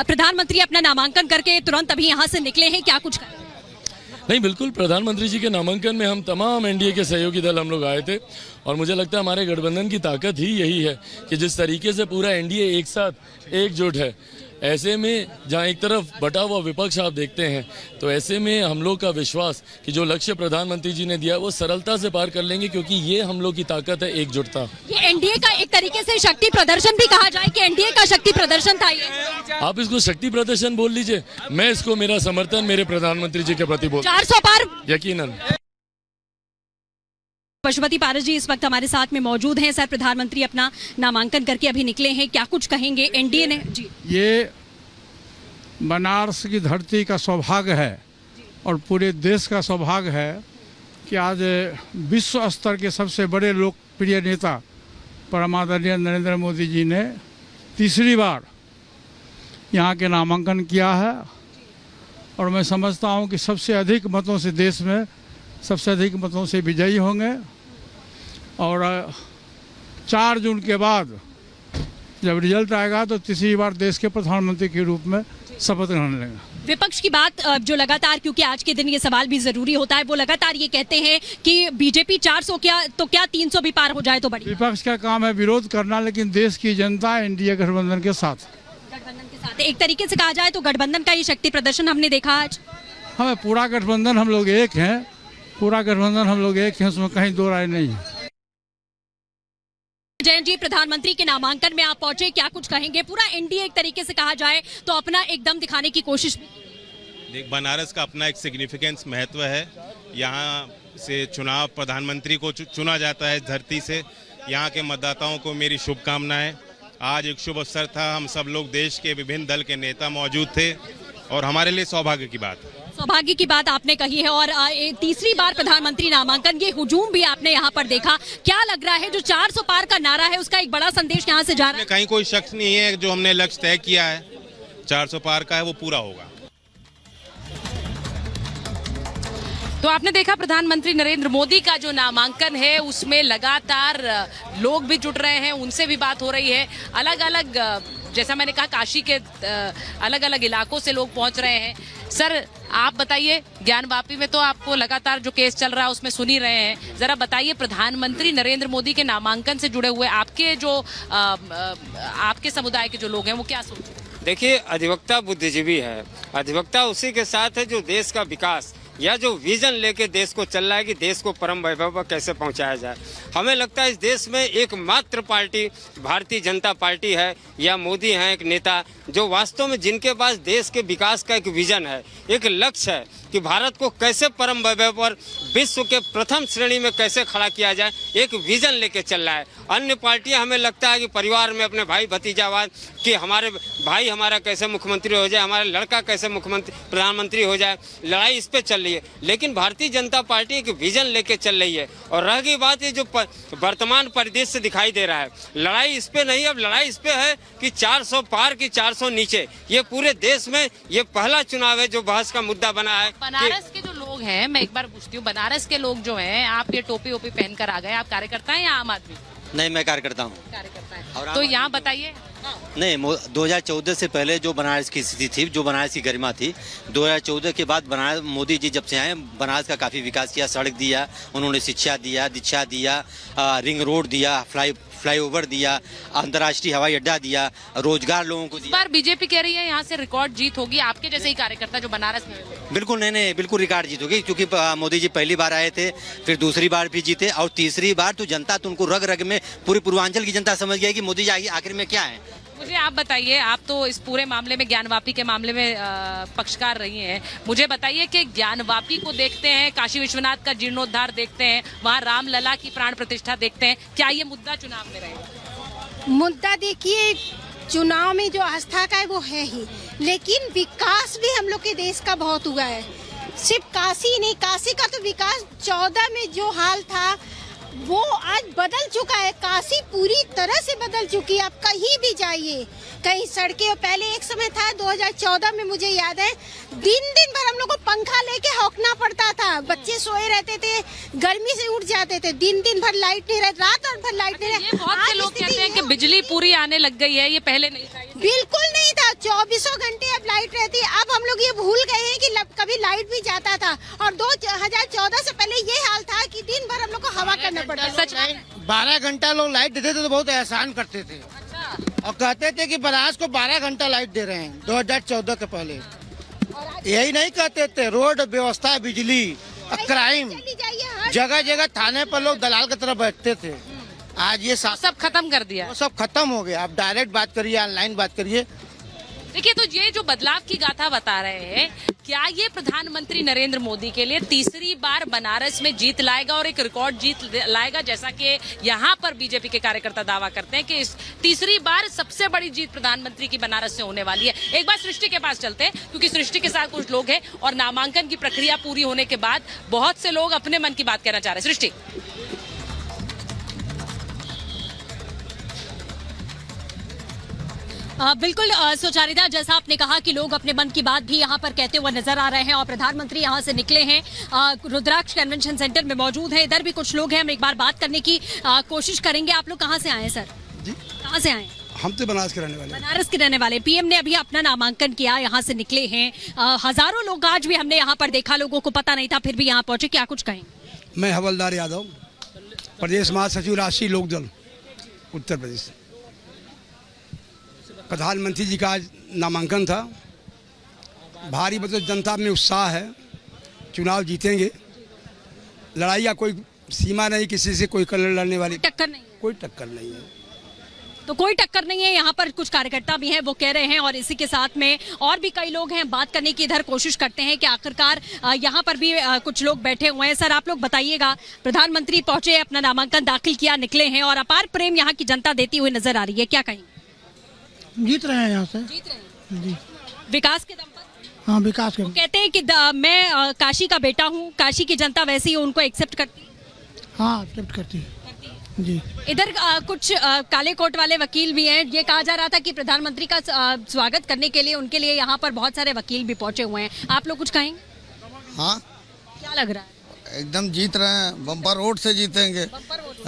प्रधानमंत्री अपना नामांकन करके तुरंत अभी यहाँ से निकले हैं, क्या कुछ करें? नहीं, बिल्कुल प्रधानमंत्री जी के नामांकन में हम तमाम एनडीए के सहयोगी दल हम लोग आए थे और मुझे लगता है हमारे गठबंधन की ताकत ही यही है कि जिस तरीके से पूरा एनडीए एक साथ एकजुट है। ऐसे में जहां एक तरफ बटा हुआ विपक्ष आप देखते हैं, तो ऐसे में हम लोग का विश्वास कि जो लक्ष्य प्रधानमंत्री जी ने दिया वो सरलता से पार कर लेंगे, क्योंकि ये हम लोग की ताकत है, एकजुटता। ये एनडीए का एक तरीके से शक्ति प्रदर्शन भी कहा जाए कि एनडीए का शक्ति प्रदर्शन था ये। आप इसको शक्ति प्रदर्शन बोल लीजिए, मैं इसको मेरा समर्थन मेरे प्रधानमंत्री जी के प्रति बोल 400 पार यकीनन। पशुपति पारस जी इस वक्त हमारे साथ में मौजूद हैं। सर, प्रधानमंत्री अपना नामांकन करके अभी निकले हैं, क्या कुछ कहेंगे? एनडीए ने जी ये बनारस की धरती का सौभाग्य है और पूरे देश का सौभाग्य है कि आज विश्व स्तर के सबसे बड़े लोकप्रिय नेता परमादरणीय नरेंद्र मोदी जी ने तीसरी बार यहाँ के नामांकन किया है। और मैं समझता हूँ कि सबसे अधिक मतों से देश में सबसे अधिक मतों से विजयी होंगे और 4 जून के बाद जब रिजल्ट आएगा तो तीसरी बार देश के प्रधानमंत्री के रूप में शपथ ग्रहण लेंगे। विपक्ष की बात जो लगातार, क्योंकि आज के दिन ये सवाल भी जरूरी होता है, वो लगातार ये कहते हैं कि बीजेपी 400 क्या तो क्या 300 भी पार हो जाए तो बड़ी। विपक्ष का काम है विरोध करना, लेकिन देश की जनता एनडीए गठबंधन के साथ एक तरीके से कहा जाए तो गठबंधन का ये शक्ति प्रदर्शन हमने देखा आज। हमें पूरा गठबंधन हम लोग एक हैं, पूरा गठबंधन हम लोग एक हैं, उसमें कहीं दो राय नहीं है। जयंत जी, प्रधानमंत्री के नामांकन में आप पहुंचे, क्या कुछ कहेंगे? पूरा एनडीए एक तरीके से कहा जाए तो अपना एकदम दिखाने की कोशिश। देख, बनारस का अपना एक सिग्निफिकेंस महत्व है। यहाँ से चुनाव प्रधानमंत्री को चुना जाता है धरती से। यहाँ के मतदाताओं को मेरी शुभकामनाएं। आज एक शुभ अवसर था, हम सब लोग देश के विभिन्न दल के नेता मौजूद थे और हमारे लिए सौभाग्य की बात है। सौभाग्य की बात आपने कही है और तीसरी बार प्रधानमंत्री नामांकन, ये हुजूम भी आपने यहाँ पर देखा, क्या लग रहा है? जो 400 पार का नारा है उसका एक बड़ा संदेश यहाँ से जा रहा है। कहीं कोई शक नहीं है, जो हमने लक्ष्य तय किया है 400 पार का है वो पूरा होगा। तो आपने देखा प्रधानमंत्री नरेंद्र मोदी का जो नामांकन है उसमें लगातार लोग भी जुट रहे हैं, उनसे भी बात हो रही है। अलग अलग, जैसा मैंने कहा, काशी के अलग अलग इलाकों से लोग पहुंच रहे हैं। सर, आप बताइए, ज्ञानवापी में तो आपको लगातार जो केस चल रहा है उसमें सुन ही रहे हैं, जरा बताइए प्रधानमंत्री नरेंद्र मोदी के नामांकन से जुड़े हुए आपके जो आपके समुदाय के जो लोग हैं वो क्या सोच रहे हैं? देखिए, अधिवक्ता बुद्धिजीवी है, अधिवक्ता उसी के साथ है जो देश का विकास या जो विजन लेके देश को चल रहा है कि देश को परम वैभव पर कैसे पहुंचाया जाए। हमें लगता है इस देश में एकमात्र पार्टी भारतीय जनता पार्टी है या मोदी हैं एक नेता जो वास्तव में जिनके पास देश के विकास का एक विजन है, एक लक्ष्य है कि भारत को कैसे परम वैभव पर विश्व के प्रथम श्रेणी में कैसे खड़ा किया जाए, एक विजन लेके चल रहा है। अन्य पार्टियां हमें लगता है कि परिवार में अपने भाई भतीजावाद कि हमारे भाई हमारा कैसे मुख्यमंत्री हो जाए, हमारा लड़का कैसे मुख्यमंत्री प्रधानमंत्री हो जाए, लड़ाई इस पे चल रही है। लेकिन भारतीय जनता पार्टी एक विजन लेके चल रही है। और रह गई बात ये जो वर्तमान परिदृश्य दिखाई दे रहा है, लड़ाई इस पे नहीं, अब लड़ाई इस पे है कि 400 पार की 400 नीचे। ये पूरे देश में ये पहला चुनाव है जो बहस का मुद्दा बना है। बनारस के जो लोग हैं, मैं एक बार पूछती हूँ, बनारस के लोग जो हैं, आप ये टोपी ओपी पहनकर आ गए, आप कार्यकर्ता हैं या आम आदमी? नहीं, मैं कार्यकर्ता हूँ। कार्यकर्ता है। तो यहाँ बताइए। नहीं, 2014 से पहले जो बनारस की स्थिति थी, जो बनारस की गरिमा थी, 2014 के बाद बनारस मोदी जी जब से आए, बनारस का काफ़ी विकास किया, सड़क दिया उन्होंने, शिक्षा दिया, दीक्षा दिया, रिंग रोड दिया, फ्लाईओवर दिया, अंतर्राष्ट्रीय हवाई अड्डा दिया, रोजगार लोगों को दिया। इस बार बीजेपी कह रही है यहाँ से रिकॉर्ड जीत होगी, आपके जैसे ही कार्यकर्ता जो बनारस में। बिल्कुल नहीं, बिल्कुल रिकॉर्ड जीत होगी, क्योंकि मोदी जी पहली बार आए थे, फिर दूसरी बार भी जीते और तीसरी बार तो जनता तो उनको रग रग में, पूरी पूर्वांचल की जनता समझ गई कि मोदी जी आखिर में क्या है। मुझे आप बताइए, आप तो इस पूरे मामले में, ज्ञानवापी के मामले में पक्षकार रही हैं, मुझे बताइए कि ज्ञानवापी को देखते हैं, काशी विश्वनाथ का जीर्णोद्धार देखते हैं, वहाँ रामलला की प्राण प्रतिष्ठा देखते हैं, क्या ये मुद्दा चुनाव में रहेगा? मुद्दा देखिए, चुनाव में जो आस्था का है वो है ही, लेकिन विकास भी हम लोग के देश का बहुत हुआ है। सिर्फ काशी नहीं, काशी का तो विकास 14 में जो हाल था वो आज बदल चुका है। काशी पूरी तरह से बदल चुकी है। आप कहीं भी जाइए, कहीं सड़कें, पहले एक समय था 2014 में, मुझे याद है, दिन भर हम लोग को पंखा लेके हौंकना पड़ता था, बच्चे सोए रहते थे, गर्मी से उठ जाते थे, दिन भर लाइट नहीं रहती, रात भर लाइट नहीं रहती। बहुत से लोग कहते हैं कि बिजली पूरी आने लग गई है, ये पहले नहीं था। बिल्कुल नहीं था, 24 घंटे 12 घंटा लोग लाइट देते थे तो बहुत एहसान करते थे और कहते थे कि बनारस को 12 घंटा लाइट दे रहे हैं 2014 के पहले। यही नहीं कहते थे, रोड व्यवस्था, बिजली, क्राइम, जगह जगह थाने पर लोग दलाल की तरफ बैठते थे। आज ये सब खत्म कर दिया। वो सब खत्म हो गया। आप डायरेक्ट बात करिए, ऑनलाइन बात करिए। देखिए, तो ये जो बदलाव की गाथा बता रहे हैं, क्या ये प्रधानमंत्री नरेंद्र मोदी के लिए तीसरी बार बनारस में जीत लाएगा और एक रिकॉर्ड जीत लाएगा, जैसा कि यहाँ पर बीजेपी के कार्यकर्ता दावा करते हैं कि इस तीसरी बार सबसे बड़ी जीत प्रधानमंत्री की बनारस से होने वाली है। एक बार सृष्टि के पास चलते हैं, क्योंकि सृष्टि के साथ कुछ लोग हैं और नामांकन की प्रक्रिया पूरी होने के बाद बहुत से लोग अपने मन की बात कहना चाह रहे हैं। सृष्टि, बिल्कुल सुचारिता, जैसा आपने कहा कि लोग अपने मन की बात भी यहाँ पर कहते हुए नजर आ रहे हैं और प्रधानमंत्री यहाँ से निकले हैं, रुद्राक्ष कन्वेंशन सेंटर में मौजूद हैं। इधर भी कुछ लोग हैं, हम एक बार बात करने की कोशिश करेंगे। आप लोग कहाँ से आए हैं सर? जी, कहाँ से आए? हम तो बनारस के रहने वाले। बनारस के रहने वाले। पीएम ने अभी अपना नामांकन किया, यहाँ से निकले हैं। हजारों लोग आज भी हमने यहाँ पर देखा, लोगों को पता नहीं था फिर भी यहाँ पहुंचे। क्या कुछ कहें? मैं हवलदार यादव, प्रदेश महासचिव राष्ट्रीय लोकदल उत्तर प्रदेश। प्रधानमंत्री जी का आज नामांकन था। भारी मतलब जनता में उत्साह है, चुनाव जीतेंगे। लड़ाई का कोई सीमा नहीं, किसी से कोई लड़ने वाली टक्कर नहीं है। कोई टक्कर नहीं है। तो कोई टक्कर नहीं है। यहाँ पर कुछ कार्यकर्ता भी हैं, वो कह रहे हैं, और इसी के साथ में और भी कई लोग हैं। बात करने की इधर कोशिश करते हैं कि आखिरकार यहाँ पर भी कुछ लोग बैठे हुए हैं। सर, आप लोग बताइएगा, प्रधानमंत्री पहुंचे, अपना नामांकन दाखिल किया, निकले हैं और अपार प्रेम यहाँ की जनता देती हुई नजर आ रही है। क्या कहेंगे? जीत रहे हैं यहाँ से। जीत रहे हैं जी, विकास के दम पर। हाँ, विकास के। कहते हैं कि मैं काशी का बेटा हूँ, काशी की जनता वैसी उनको एक्सेप्ट करती है। हाँ, एक्सेप्ट करती है जी। इधर कुछ काले कोट वाले वकील भी हैं। ये कहा जा रहा था कि प्रधानमंत्री का स्वागत करने के लिए उनके लिए यहाँ पर बहुत सारे वकील भी पहुंचे हुए हैं। आप लोग कुछ कहेंगे? हाँ, क्या लग रहा है? एकदम जीत रहे हैं, बम्पर वोट से जीतेंगे,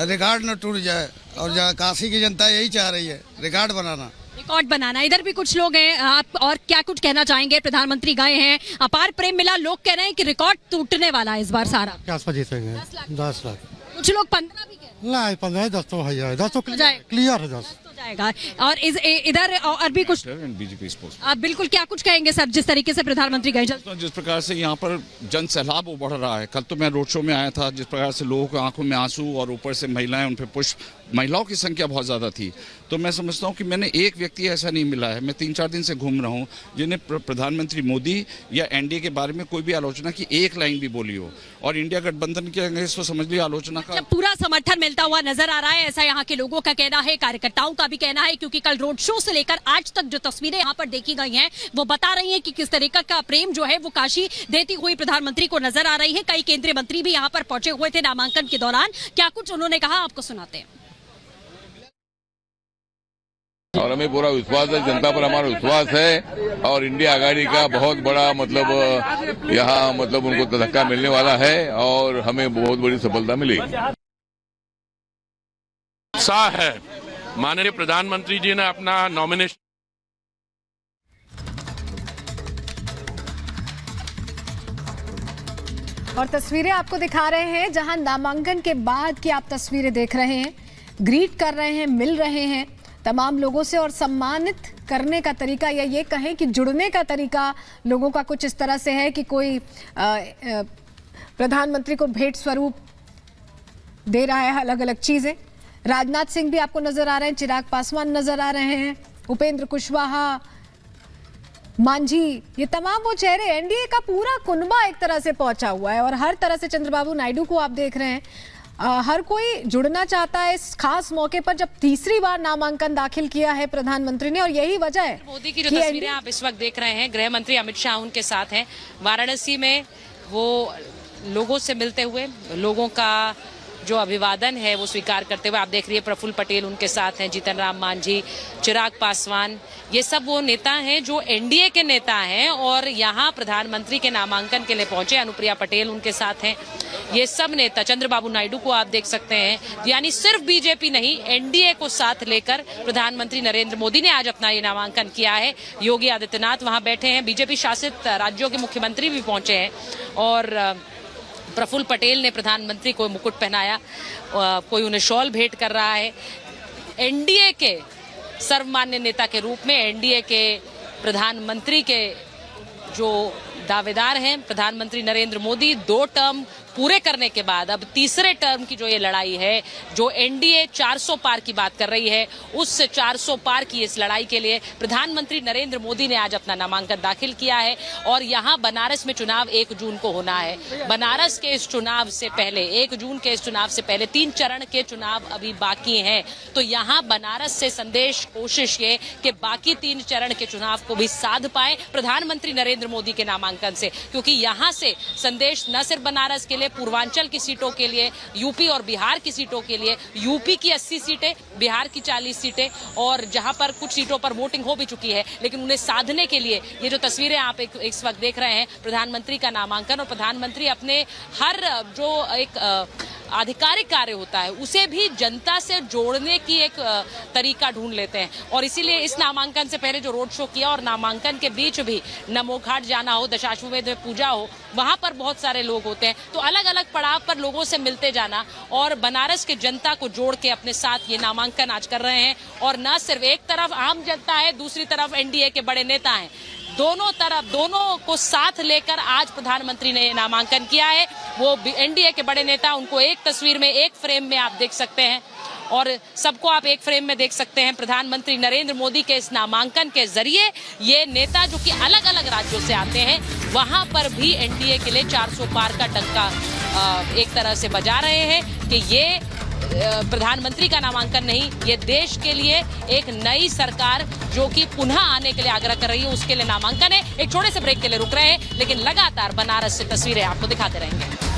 रिकॉर्ड न टूट जाए। और जहाँ काशी की जनता यही चाह रही है, रिकॉर्ड बनाना। रिकॉर्ड बनाना। इधर भी कुछ लोग हैं, आप और क्या कुछ कहना चाहेंगे? प्रधानमंत्री गए हैं, अपार प्रेम मिला, लोग कह रहे हैं कि रिकॉर्ड टूटने वाला है इस बार सारा। क्या जीतेंगे? 10 लाख। कुछ लोग 15 भी कह रहे हैं। नहीं, 15 10 तो है, 10 तो क्लियर है, 10 तो जाएगा। और इधर और भी कुछ बीजेपी आप बिल्कुल क्या कुछ कहेंगे सर, जिस तरीके से प्रधानमंत्री गए? जिस प्रकार से यहाँ पर जन सैलाब वो बढ़ रहा है। कल तो मैं रोड शो में आया था, जिस प्रकार से लोगों की आंखों में आंसू और ऊपर से महिलाएं, उन पर पुष्प, महिलाओं की संख्या बहुत ज़्यादा थी। तो मैं समझता हूँ कि मैंने एक व्यक्ति ऐसा नहीं मिला है, मैं 3-4 दिन से घूम रहा हूँ, जिन्हें प्रधानमंत्री मोदी या एनडीए के बारे में कोई भी आलोचना की एक लाइन भी बोली हो। और इंडिया गठबंधन के अंग्रेज तो समझ लिया आलोचना का पूरा समर्थन मिलता हुआ नजर आ रहा है, ऐसा यहाँ के लोगों का कहना है, कार्यकर्ताओं का भी कहना है। क्योंकि कल रोड शो से लेकर आज तक जो तस्वीरें यहाँ पर देखी गई हैं, वो बता रही हैं कि किस तरीके का प्रेम जो है वो काशी देती हुई प्रधानमंत्री को नजर आ रही है। कई केंद्रीय मंत्री भी यहाँ पर पहुंचे हुए थे नामांकन के दौरान। क्या कुछ उन्होंने कहा, आपको सुनाते हैं। और हमें पूरा विश्वास है, जनता पर हमारा विश्वास है और इंडिया आघाड़ी का बहुत बड़ा मतलब यहाँ मतलब उनको धक्का मिलने वाला है और हमें बहुत बड़ी सफलता मिलेगी। उत्साह है। माननीय प्रधानमंत्री जी ने अपना नॉमिनेशन और तस्वीरें आपको दिखा रहे हैं, जहां नामांकन के बाद की आप तस्वीरें देख रहे हैं। ग्रीट कर रहे हैं, मिल रहे हैं तमाम लोगों से और सम्मानित करने का तरीका या ये कहें कि जुड़ने का तरीका लोगों का कुछ इस तरह से है कि कोई प्रधानमंत्री को भेंट स्वरूप दे रहा है अलग अलग चीजें। राजनाथ सिंह भी आपको नजर आ रहे हैं, चिराग पासवान नजर आ रहे हैं, उपेंद्र कुशवाहा, मांझी, ये तमाम वो चेहरे, एनडीए का पूरा कुनबा एक तरह से पहुंचा हुआ है। और हर तरह से चंद्रबाबू नायडू को आप देख रहे हैं, हर कोई जुड़ना चाहता है इस खास मौके पर जब तीसरी बार नामांकन दाखिल किया है प्रधानमंत्री ने। और यही वजह है मोदी की जो तस्वीरें आप इस वक्त देख रहे हैं, गृह मंत्री अमित शाह उनके साथ हैं। वाराणसी में वो लोगों से मिलते हुए, लोगों का जो अभिवादन है वो स्वीकार करते हुए आप देख रही है। प्रफुल्ल पटेल उनके साथ हैं, जीतन राम मांझी, चिराग पासवान, ये सब वो नेता हैं जो एनडीए के नेता हैं और यहाँ प्रधानमंत्री के नामांकन के लिए पहुंचे। अनुप्रिया पटेल उनके साथ हैं। ये सब नेता, चंद्रबाबू नायडू को आप देख सकते हैं। यानी सिर्फ बीजेपी नहीं, एनडीए को साथ लेकर प्रधानमंत्री नरेंद्र मोदी ने आज अपना ये नामांकन किया है। योगी आदित्यनाथ वहां बैठे हैं, बीजेपी शासित राज्यों के मुख्यमंत्री भी पहुंचे हैं और प्रफुल्ल पटेल ने प्रधानमंत्री को मुकुट पहनाया, कोई उन्हें शॉल भेंट कर रहा है। एनडीए के सर्वमान्य नेता के रूप में एनडीए के प्रधानमंत्री के जो दावेदार हैं प्रधानमंत्री नरेंद्र मोदी, 2 टर्म पूरे करने के बाद अब तीसरे टर्म की जो ये लड़ाई है, जो एनडीए 400 पार की बात कर रही है, उस 400 पार की इस लड़ाई के लिए प्रधानमंत्री नरेंद्र मोदी ने आज अपना नामांकन दाखिल किया है। और यहाँ बनारस में चुनाव 1 जून को होना है। बनारस के इस चुनाव से पहले 1 जून के इस चुनाव से पहले 3 चरण के चुनाव अभी बाकी हैं। तो यहाँ बनारस से संदेश, कोशिश ये कि बाकी 3 चरण के चुनाव को भी साध पाए प्रधानमंत्री नरेंद्र मोदी के नामांकन से, क्योंकि यहाँ से संदेश न सिर्फ बनारस के लिए, पूर्वांचल की सीटों के लिए, यूपी और बिहार की सीटों के लिए, यूपी की 80 सीटें, बिहार की 40 सीटें, और जहां पर कुछ सीटों पर वोटिंग हो भी चुकी है, लेकिन उन्हें साधने के लिए ये जो तस्वीरें आप इस वक्त देख रहे हैं, प्रधानमंत्री का नामांकन, और प्रधानमंत्री अपने हर जो एक आधिकारिक कार्य होता है उसे भी जनता से जोड़ने की एक तरीका ढूंढ लेते हैं। और इसीलिए इस नामांकन से पहले जो रोड शो किया और नामांकन के बीच भी नमो घाट जाना हो, दशाश्वमेध में पूजा हो, वहां पर बहुत सारे लोग होते हैं। तो अलग अलग पड़ाव पर लोगों से मिलते जाना और बनारस के जनता को जोड़ के अपने साथ ये नामांकन आज कर रहे हैं। और न सिर्फ एक तरफ आम जनता है, दूसरी तरफ एनडीए के बड़े नेता हैं, दोनों तरफ, दोनों को साथ लेकर आज प्रधानमंत्री ने नामांकन किया है। वो एनडीए के बड़े नेता, उनको एक तस्वीर में, एक फ्रेम में आप देख सकते हैं, और सबको आप एक फ्रेम में देख सकते हैं। प्रधानमंत्री नरेंद्र मोदी के इस नामांकन के जरिए ये नेता जो कि अलग अलग राज्यों से आते हैं, वहां पर भी एनडीए के लिए 400 पार का डंका एक तरह से बजा रहे हैं कि ये प्रधानमंत्री का नामांकन नहीं, ये देश के लिए एक नई सरकार जो कि पुनः आने के लिए आग्रह कर रही है, उसके लिए नामांकन है। एक छोटे से ब्रेक के लिए रुक रहे हैं, लेकिन लगातार बनारस से तस्वीरें आपको दिखाते रहेंगे।